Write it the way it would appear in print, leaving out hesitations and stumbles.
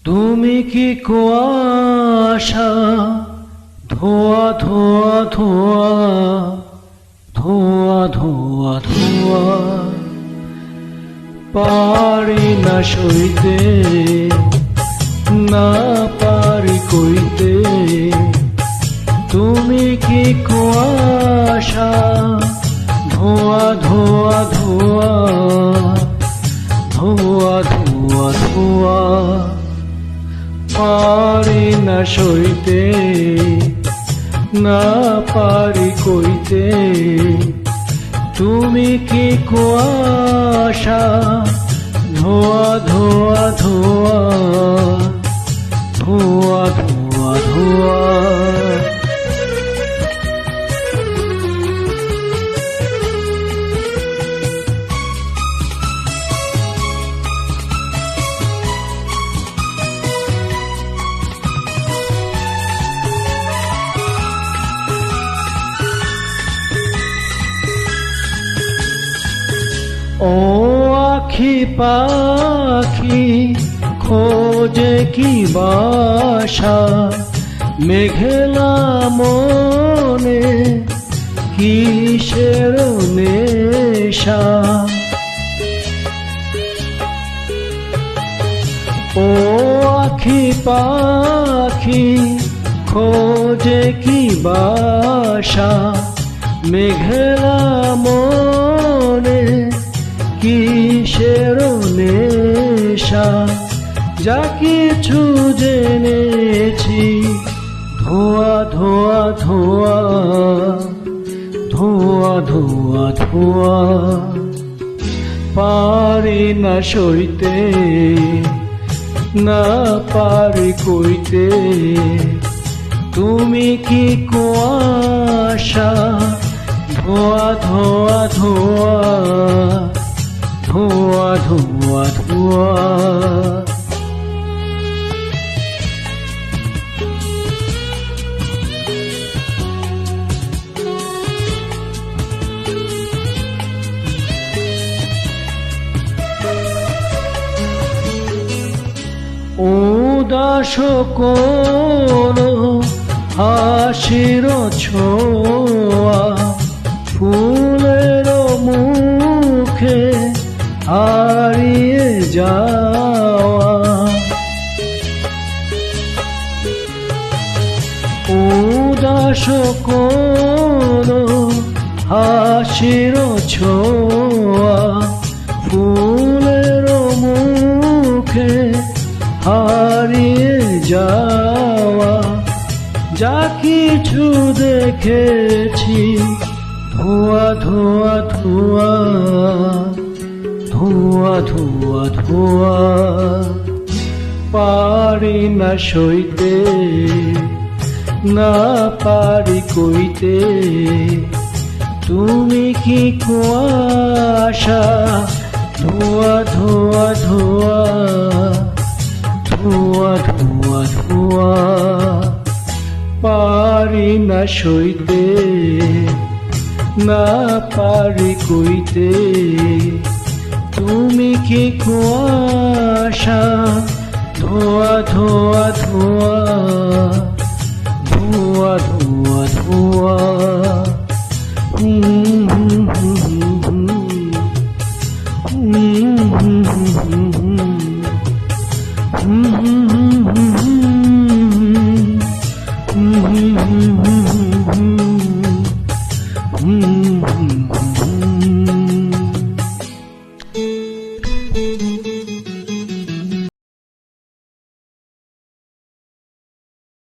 তুমি কি কুয়াশা ধোয়া ধোয়া ধোয়া ধোয়া ধোয়া ধোয়া পারি না সইতে না পারি কইতে তুমি কি কুয়াশা ধোয়া ধোয়া ধোয়া ধোয়া ধোয়া ধোয়া পারি না সইতে না পারি কইতে তুমি কি কুয়াশা ধোয়া ধোয়া ধোয়া ধোয়া ধোয়া ধোয়া ও আখি পাখি খোঁজে কি বাসা মেঘলা মনে কিসের নেশা ও আখি পাখি খোঁজে কি বাসা মেঘলা মনে কিসের নেশা যা কিছু জেনেছি ধোয়া ধোয়া ধোয়া ধোয়া ধোয়া ধোয়া পারি না সইতে না পারি কইতে তুমি কি কুয়াশা ধোয়া ধোয়া ধোয়া ধোয়া ধোয়া ধোয়া উদাস কোন হাসির ছোঁয়া ফুলের মুখে হারিয়ে যাওয়া উদাস কোন হাসির ছোঁয়া ফুলের মুখে হারিয়ে যাওয়া যা কিছু দেখেছি ধোয়া ধোয়া ধোয়া ধোয়া ধোয়া ধোয়া পারি না সইতে না পারি কইতে তুমি কি কুয়াশা ধোয়া ধোয়া ধোয়া ধোয়া ধোয়া ধোয়া পারি না সইতে না পারি কইতে তুমি কি কুয়াশা ধোয়া ধোয়া ধোয়া